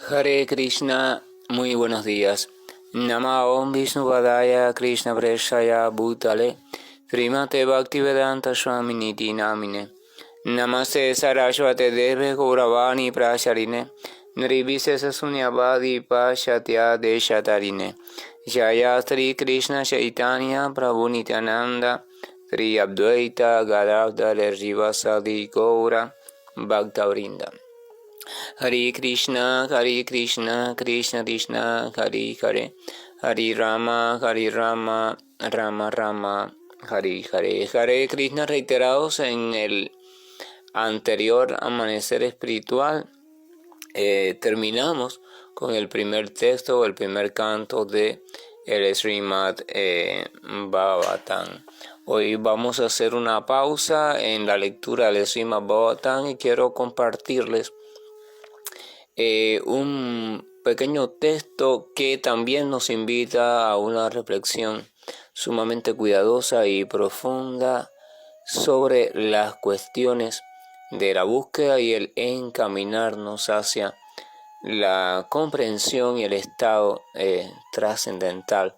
Hare Krishna, muy buenos días. Nama Om Vishnuvadaya Krishna Preshaya Bhutale Srimate Bhaktivedanta Swami Niti Namine Namaste Saraswate Deve Gauravani Prasharine Nirvisesa Sunyavadi Pashatya Deshatarine Jaya Sri Krishna Chaitanya Prabhu Nityananda Sri Advaita Gadadhar Rivasadi Gaura Bhaktavrinda. Hare Krishna, Krishna Krishna, Hare Hare, Hare Rama, Rama Rama, Hare Hare. Hare Krishna reiterados en el anterior amanecer espiritual. Terminamos con el primer texto o el primer canto de el Srimad Bhagavatam. Hoy vamos a hacer una pausa en la lectura del Srimad Bhagavatam y quiero compartirles un pequeño texto que también nos invita a una reflexión sumamente cuidadosa y profunda sobre las cuestiones de la búsqueda y el encaminarnos hacia la comprensión y el estado trascendental,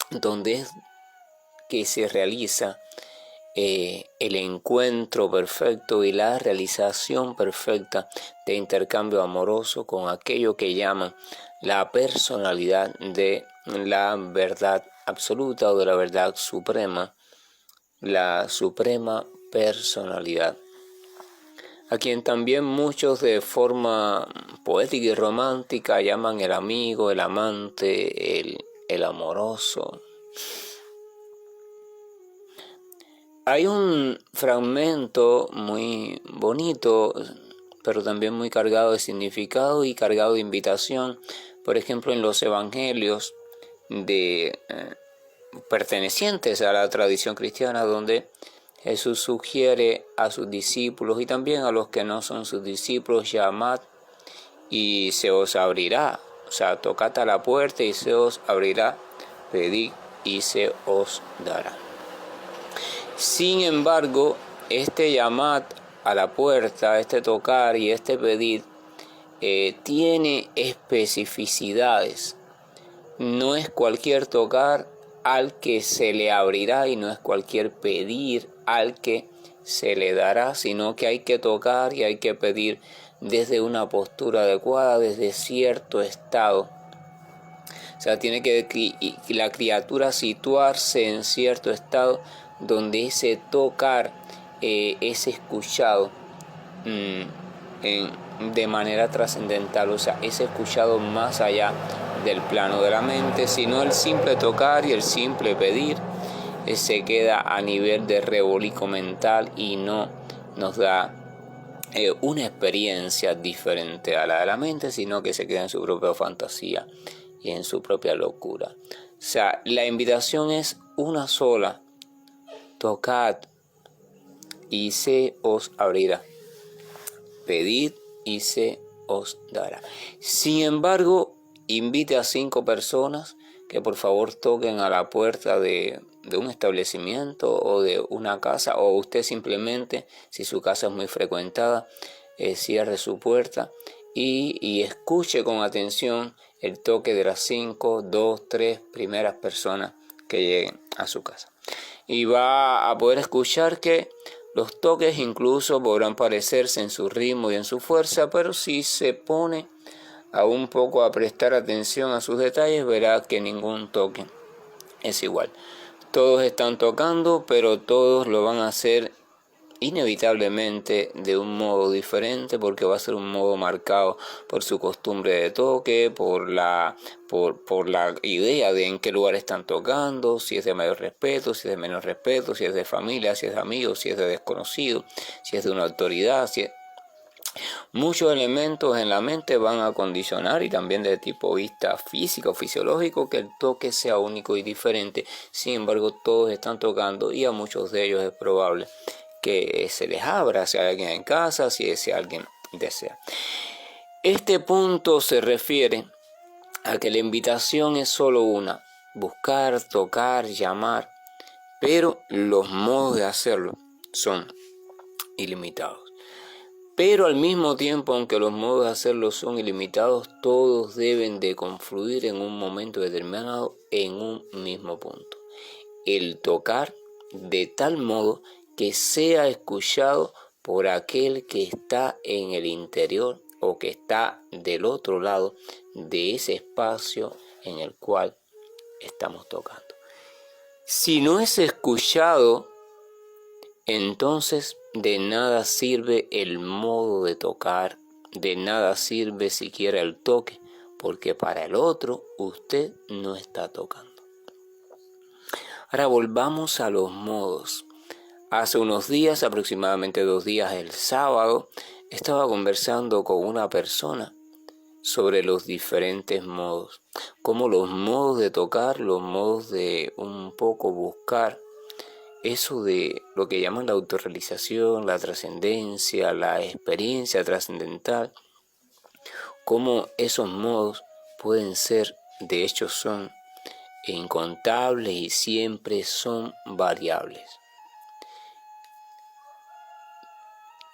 donde es que se realiza el encuentro perfecto y la realización perfecta de intercambio amoroso con aquello que llaman la personalidad de la verdad absoluta o de la verdad suprema, la suprema personalidad, a quien también muchos de forma poética y romántica llaman el amigo, el amante, el amoroso. Hay un fragmento muy bonito, pero también muy cargado de significado y cargado de invitación, por ejemplo en los evangelios pertenecientes a la tradición cristiana, donde Jesús sugiere a sus discípulos y también a los que no son sus discípulos: llamad y se os abrirá, o sea, tocad a la puerta y se os abrirá, pedid y se os dará. Sin embargo, este llamad a la puerta, este tocar y este pedir tiene especificidades. No es cualquier tocar al que se le abrirá y no es cualquier pedir al que se le dará, sino que hay que tocar y hay que pedir desde una postura adecuada, desde cierto estado. O sea, tiene que la criatura situarse en cierto estado donde ese tocar es escuchado de manera trascendental, o sea, es escuchado más allá del plano de la mente, sino el simple tocar y el simple pedir se queda a nivel de rebolico mental y no nos da una experiencia diferente a la de la mente, sino que se queda en su propia fantasía y en su propia locura. O sea, la invitación es una sola: tocad y se os abrirá, pedid y se os dará. Sin embargo, invite a 5 personas que por favor toquen a la puerta de un establecimiento o de una casa, o usted simplemente, si su casa es muy frecuentada, cierre su puerta y escuche con atención el toque de las 5, 2, 3 primeras personas que lleguen a su casa. Y va a poder escuchar que los toques incluso podrán parecerse en su ritmo y en su fuerza, pero si se pone a un poco a prestar atención a sus detalles, verá que ningún toque es igual. Todos están tocando, pero todos lo van a hacer inevitablemente de un modo diferente, porque va a ser un modo marcado por su costumbre de toque, por la idea de en qué lugar están tocando, si es de mayor respeto, si es de menos respeto, si es de familia, si es de amigos, si es de desconocido, si es de una autoridad, muchos elementos en la mente van a condicionar, y también de tipo vista físico, fisiológico, que el toque sea único y diferente. Sin embargo, todos están tocando y a muchos de ellos es probable que se les abra, si hay alguien en casa, si ese alguien desea. Este punto se refiere a que la invitación es solo una: buscar, tocar, llamar, pero los modos de hacerlo son ilimitados. Pero al mismo tiempo, aunque los modos de hacerlo son ilimitados, todos deben de confluir en un momento determinado en un mismo punto. El tocar de tal modo que sea escuchado por aquel que está en el interior o que está del otro lado de ese espacio en el cual estamos tocando. Si no es escuchado, entonces de nada sirve el modo de tocar, de nada sirve siquiera el toque, porque para el otro usted no está tocando. Ahora volvamos a los modos. Hace unos días, aproximadamente 2 días, el sábado, estaba conversando con una persona sobre los diferentes modos, como los modos de tocar, los modos de un poco buscar eso de lo que llaman la autorrealización, la trascendencia, la experiencia trascendental, cómo esos modos pueden ser, de hecho son incontables y siempre son variables.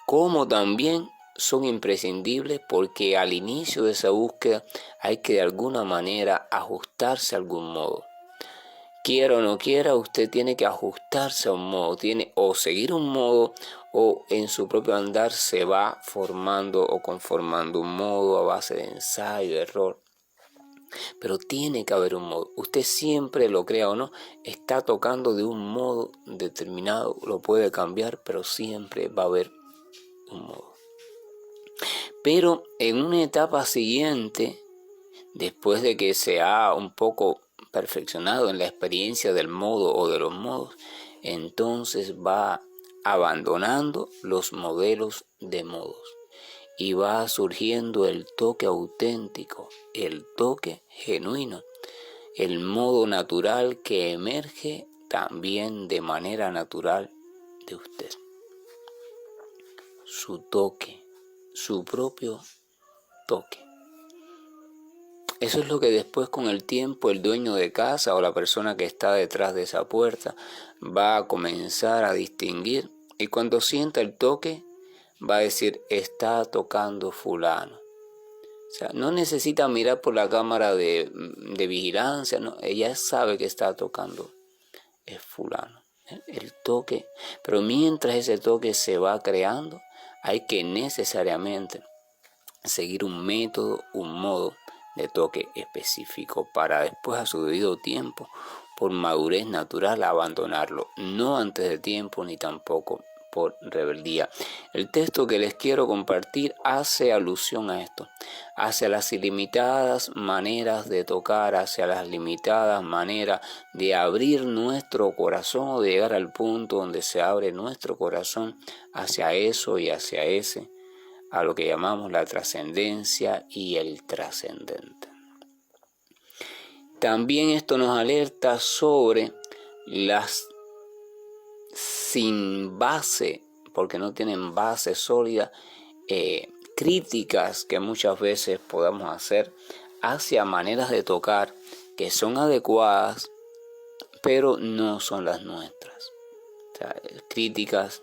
Como también son imprescindibles porque al inicio de esa búsqueda hay que de alguna manera ajustarse a algún modo. Quiera o no quiera, usted tiene que ajustarse a un modo, tiene o seguir un modo o en su propio andar se va formando o conformando un modo a base de ensayo, error. Pero tiene que haber un modo. Usted siempre, lo crea o no, está tocando de un modo determinado, lo puede cambiar, pero siempre va a haber un modo. Pero en una etapa siguiente, después de que se ha un poco perfeccionado en la experiencia del modo o de los modos, entonces va abandonando los modelos de modos y va surgiendo el toque auténtico, el toque genuino, el modo natural que emerge también de manera natural de usted. Su toque, su propio toque. Eso es lo que después con el tiempo el dueño de casa o la persona que está detrás de esa puerta va a comenzar a distinguir, y cuando sienta el toque va a decir: está tocando fulano. O sea, no necesita mirar por la cámara de vigilancia, no, ella sabe que está tocando, es fulano. El toque, pero mientras ese toque se va creando, hay que necesariamente seguir un método, un modo de toque específico para después, a su debido tiempo, por madurez natural, abandonarlo, no antes de tiempo ni tampoco por rebeldía. El texto que les quiero compartir hace alusión a esto, hacia las ilimitadas maneras de tocar, hacia las limitadas maneras de abrir nuestro corazón o de llegar al punto donde se abre nuestro corazón hacia eso y hacia ese, a lo que llamamos la trascendencia y el trascendente. También esto nos alerta sobre las sin base, porque no tienen base sólida, críticas que muchas veces podamos hacer hacia maneras de tocar que son adecuadas, pero no son las nuestras. O sea, críticas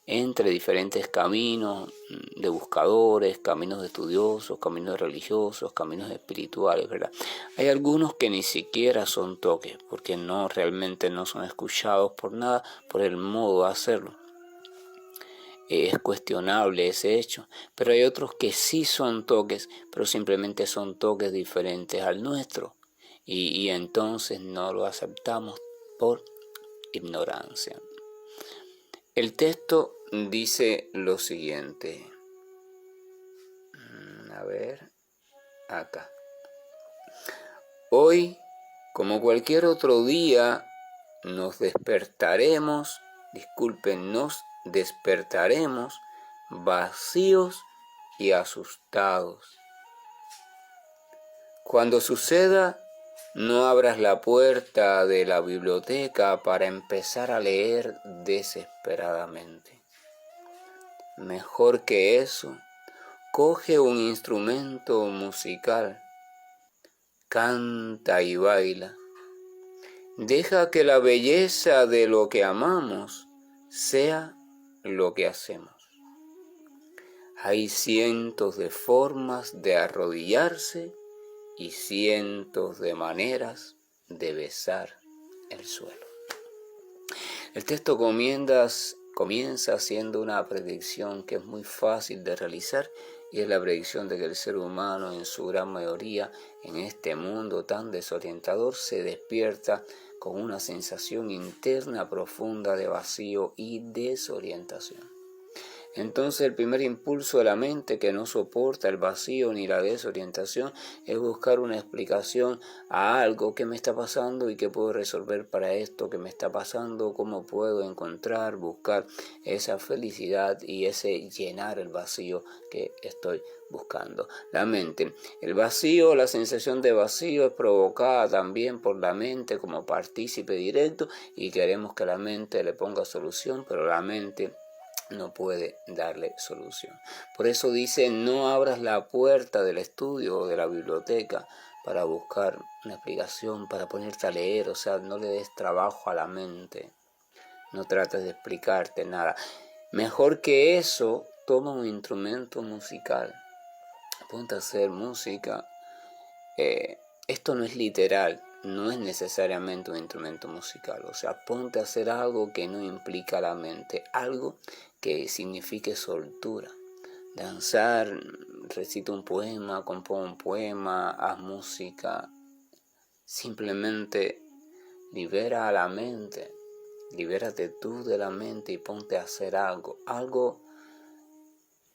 entre diferentes caminos de buscadores, caminos de estudiosos, caminos religiosos, caminos espirituales, ¿verdad? Hay algunos que ni siquiera son toques, porque realmente no son escuchados por nada, por el modo de hacerlo. Es cuestionable ese hecho, pero hay otros que sí son toques, pero simplemente son toques diferentes al nuestro, y entonces no lo aceptamos por ignorancia. El texto dice lo siguiente. A ver, acá. Hoy, como cualquier otro día, nos despertaremos vacíos y asustados. Cuando suceda, no abras la puerta de la biblioteca para empezar a leer desesperadamente. Mejor que eso, coge un instrumento musical, canta y baila. Deja que la belleza de lo que amamos sea lo que hacemos. Hay cientos de formas de arrodillarse y cientos de maneras de besar el suelo. El texto comienza haciendo una predicción que es muy fácil de realizar, y es la predicción de que el ser humano en su gran mayoría en este mundo tan desorientador se despierta con una sensación interna profunda de vacío y desorientación. Entonces el primer impulso de la mente, que no soporta el vacío ni la desorientación, es buscar una explicación a algo que me está pasando y qué puedo resolver para esto que me está pasando, cómo puedo encontrar, buscar esa felicidad y ese llenar el vacío que estoy buscando. La mente, el vacío, la sensación de vacío es provocada también por la mente como partícipe directo, y queremos que la mente le ponga solución, pero la mente no puede darle solución. Por eso dice: no abras la puerta del estudio o de la biblioteca para buscar una explicación, para ponerte a leer. O sea, no le des trabajo a la mente, no trates de explicarte nada. Mejor que eso, toma un instrumento musical, ponte a hacer música. Esto no es literal, no es necesariamente un instrumento musical. O sea, ponte a hacer algo que no implica la mente, algo que signifique soltura. Danzar, recita un poema, compone un poema, haz música. Simplemente libera a la mente, libérate tú de la mente y ponte a hacer algo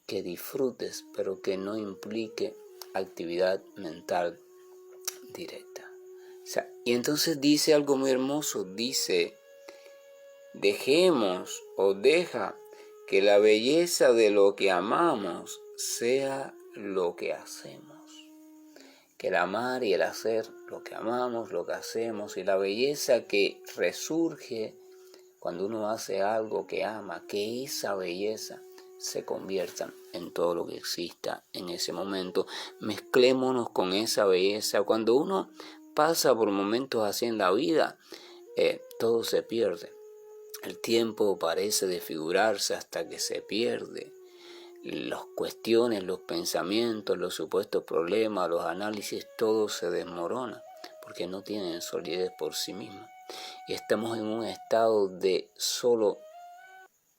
que disfrutes, pero que no implique actividad mental directa. O sea, y entonces dice algo muy hermoso, dice: dejemos o deja que la belleza de lo que amamos sea lo que hacemos. Que el amar y el hacer lo que amamos, lo que hacemos, y la belleza que resurge cuando uno hace algo que ama, que esa belleza se convierta en todo lo que exista en ese momento. Mezclémonos con esa belleza. Cuando uno pasa por momentos así en la vida, todo se pierde. El tiempo parece desfigurarse hasta que se pierde. Las cuestiones, los pensamientos, los supuestos problemas, los análisis, todo se desmorona porque no tienen solidez por sí mismos. Y estamos en un estado de solo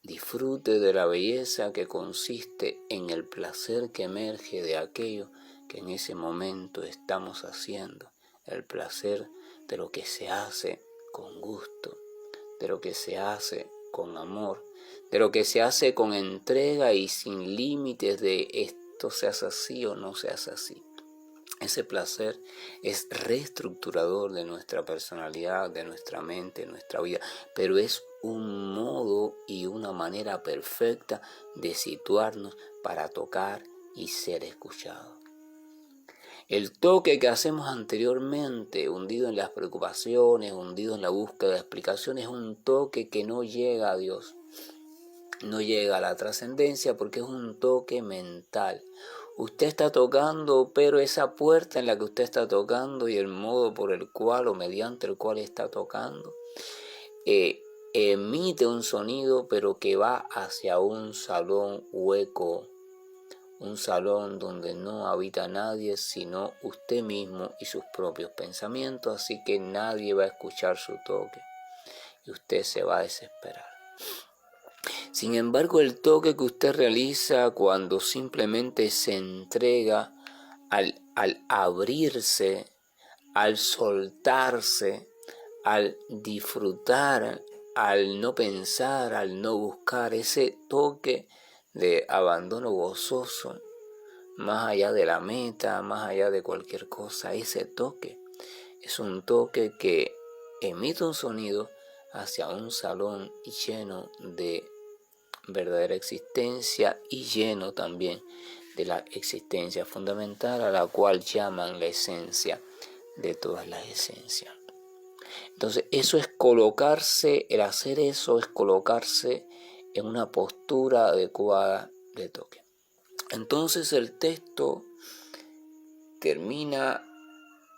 disfrute de la belleza, que consiste en el placer que emerge de aquello que en ese momento estamos haciendo. El placer de lo que se hace con gusto, de lo que se hace con amor, de lo que se hace con entrega y sin límites de esto se hace así o no se hace así. Ese placer es reestructurador de nuestra personalidad, de nuestra mente, de nuestra vida, pero es un modo y una manera perfecta de situarnos para tocar y ser escuchados. El toque que hacemos anteriormente, hundido en las preocupaciones, hundido en la búsqueda de explicaciones, es un toque que no llega a Dios, no llega a la trascendencia, porque es un toque mental. Usted está tocando, pero esa puerta en la que usted está tocando y el modo por el cual o mediante el cual está tocando, emite un sonido, pero que va hacia un salón hueco, un salón donde no habita nadie sino usted mismo y sus propios pensamientos, así que nadie va a escuchar su toque y usted se va a desesperar. Sin embargo, el toque que usted realiza cuando simplemente se entrega al abrirse, al soltarse, al disfrutar, al no pensar, al no buscar, ese toque de abandono gozoso, más allá de la meta, más allá de cualquier cosa, ese toque es un toque que emite un sonido hacia un salón lleno de verdadera existencia y lleno también de la existencia fundamental, a la cual llaman la esencia de todas las esencias. Entonces eso es colocarse, el hacer eso es colocarse en una postura adecuada de toque. Entonces el texto termina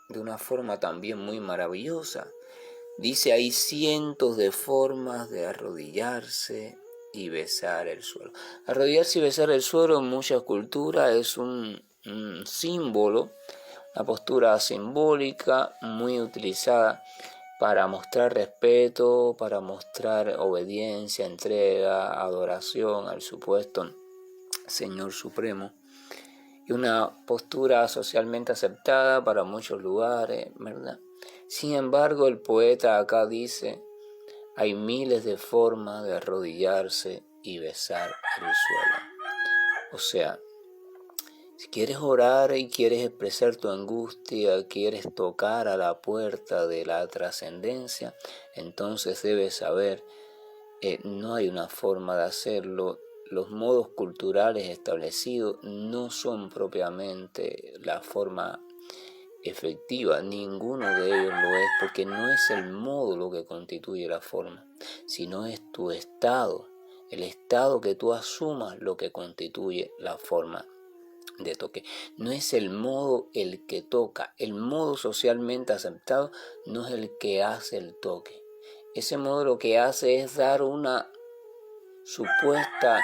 de una forma también muy maravillosa. Dice: hay cientos de formas de arrodillarse y besar el suelo. Arrodillarse y besar el suelo en muchas culturas es un símbolo, una postura simbólica muy utilizada para mostrar respeto, para mostrar obediencia, entrega, adoración al supuesto Señor Supremo. Y una postura socialmente aceptada para muchos lugares, ¿verdad? Sin embargo, el poeta acá dice, hay miles de formas de arrodillarse y besar el suelo. O sea, si quieres orar y quieres expresar tu angustia, quieres tocar a la puerta de la trascendencia, entonces debes saber, no hay una forma de hacerlo. Los modos culturales establecidos no son propiamente la forma efectiva, ninguno de ellos lo es, porque no es el modo lo que constituye la forma, sino es tu estado, el estado que tú asumas lo que constituye la forma de toque. No es el modo el que toca, el modo socialmente aceptado no es el que hace el toque. Ese modo lo que hace es dar una supuesta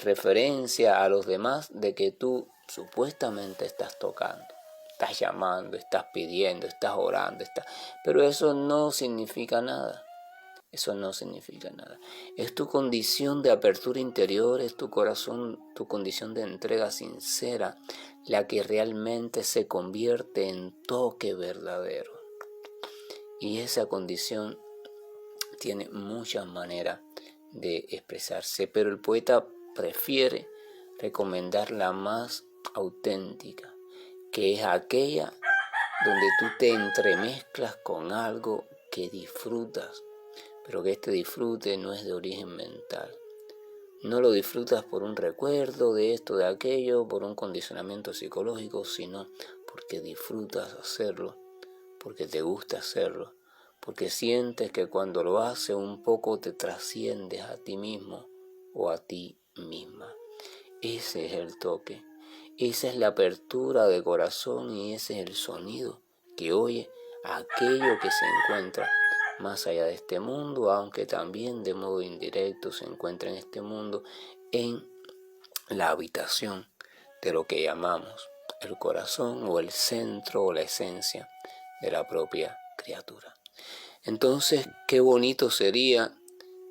referencia a los demás de que tú supuestamente estás tocando, estás llamando, estás pidiendo, estás orando, pero eso no significa nada. Eso no significa nada. Es tu condición de apertura interior, es tu corazón, tu condición de entrega sincera, la que realmente se convierte en toque verdadero. Y esa condición tiene muchas maneras de expresarse, pero el poeta prefiere recomendar la más auténtica, que es aquella donde tú te entremezclas con algo que disfrutas, pero que este disfrute no es de origen mental. No lo disfrutas por un recuerdo de esto, de aquello, por un condicionamiento psicológico, sino porque disfrutas hacerlo, porque te gusta hacerlo, porque sientes que cuando lo haces un poco te trasciendes a ti mismo o a ti misma. Ese es el toque, esa es la apertura de corazón y ese es el sonido que oye aquello que se encuentra más allá de este mundo, aunque también de modo indirecto se encuentra en este mundo, en la habitación de lo que llamamos el corazón o el centro o la esencia de la propia criatura. Entonces, qué bonito sería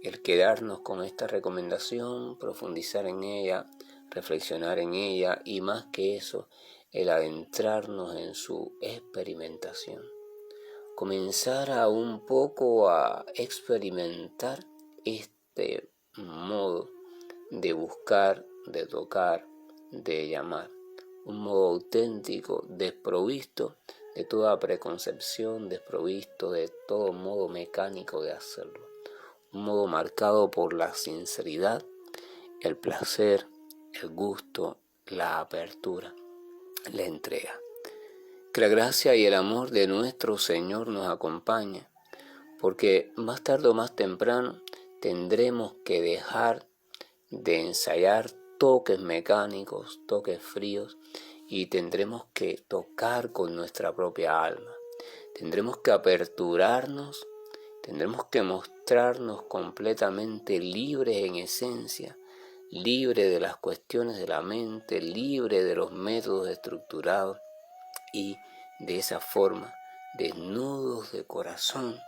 el quedarnos con esta recomendación, profundizar en ella, reflexionar en ella y más que eso, el adentrarnos en su experimentación. Comenzar a un poco a experimentar este modo de buscar, de tocar, de llamar. Un modo auténtico, desprovisto de toda preconcepción, desprovisto de todo modo mecánico de hacerlo. Un modo marcado por la sinceridad, el placer, el gusto, la apertura, la entrega. Que la gracia y el amor de nuestro Señor nos acompañe, porque más tarde o más temprano tendremos que dejar de ensayar toques mecánicos, toques fríos, y tendremos que tocar con nuestra propia alma. Tendremos que aperturarnos, tendremos que mostrarnos completamente libres en esencia, libre de las cuestiones de la mente, libre de los métodos estructurados, y de esa forma, desnudos de corazón,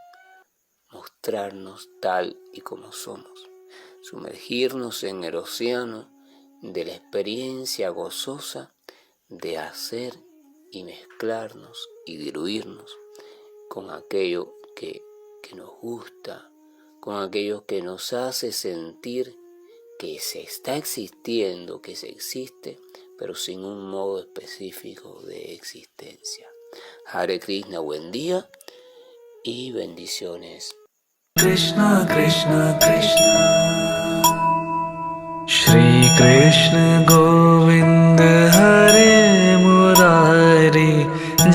mostrarnos tal y como somos, sumergirnos en el océano de la experiencia gozosa de hacer y mezclarnos y diluirnos con aquello que nos gusta, con aquello que nos hace sentir que se está existiendo, que se existe, pero sin un modo específico de existencia. Hare Krishna, buen día y bendiciones. Krishna Krishna Krishna Shri Krishna Govind Hare Murari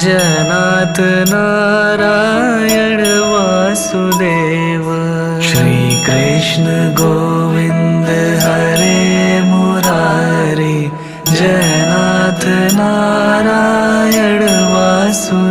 Janat Narayan Vasudeva Shri Krishna Govind Hare Murari Janat Narayan Vasudeva